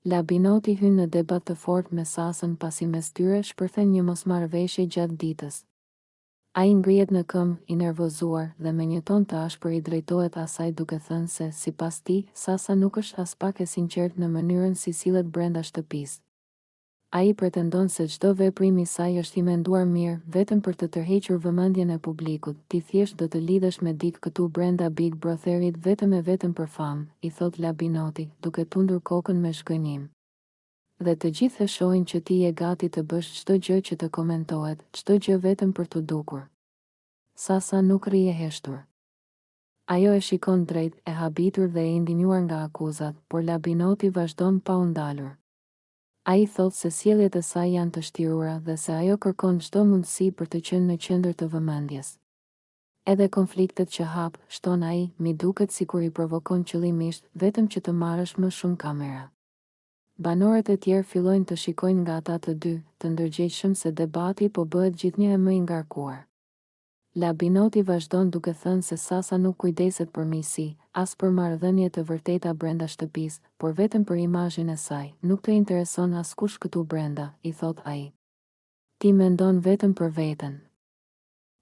Labinoti hyn në debat të fortë me Sasën pasi mes tyre shpërthen një mosmarrëveshje gjatë ditës. Ai ngrihet në këmbë, i nervozuar, dhe me një ton të ashpër i drejtohet asaj duke thënë se, sipas tij, Sasa nuk është as pak e sinqertë në mënyrën si sillet brenda shtëpisë. Ai pretendon se çdo veprim i saj është i menduar mirë, vetëm për të tërhequr vëmendjen e publikut. Ti thjesht do të lidhesh me dikë këtu brenda Big Brotherit vetëm e vetëm për famë, i thot Labinoti, duke tundur kokën me shgënjim. Dhe të gjithë e shohin që ti je gati të bësh çdo gjë që të komentohet, çdo gjë vetëm për të dukur. Sasa nuk rri e heshtur. Ajo e shikon drejt, e habitur dhe e indinjuar nga akuzat, por Labinoti vazhdon pa u ndalur. Ai thot se sjelljet e saj janë të shtyrura dhe se ajo kërkon çdo mundësi për të qenë në qendër të vëmendjes. Edhe konfliktet që hap, shton ai, mi duket sikur i provokon qëllimisht, vetëm që të marrësh më shumë kamera. Banorët e tjerë fillojnë të shikojnë nga ata të dy, të ndërgjegjshëm se debati po bëhet gjithnjë më i ngarkuar. Labinoti vazhdon duke thënë se Sasa nuk kujdeset për miqësi, as për marrëdhënie të vërteta brenda shtëpisë, por vetëm për imazhin e saj. Nuk të intereson askush këtu brenda, i thot ai. Ti mendon vetëm për veten,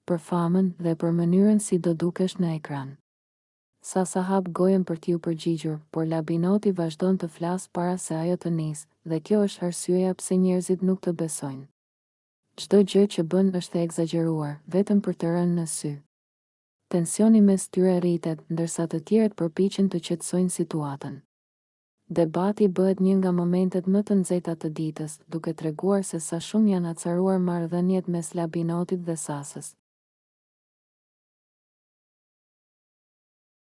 për famën dhe për mënyrën si do dukesh në ekran. Sasa hap gojën për t'ju përgjigjur, por Labinoti vazhdon të flasë para se ajo të nisë, dhe kjo është arsyeja pse njerëzit nuk të besojnë. Çdo gjë që bën është e egzageruar, vetëm për të rënë në sy. Tensioni mes tyre rritet, ndërsa të tjerët përpiqen të qetësojnë situatën. Debati bëhet një nga momentet më të nxehta të ditës, duke treguar se sa shumë janë acaruar marrëdhëniet mes Labinotit dhe Sasës.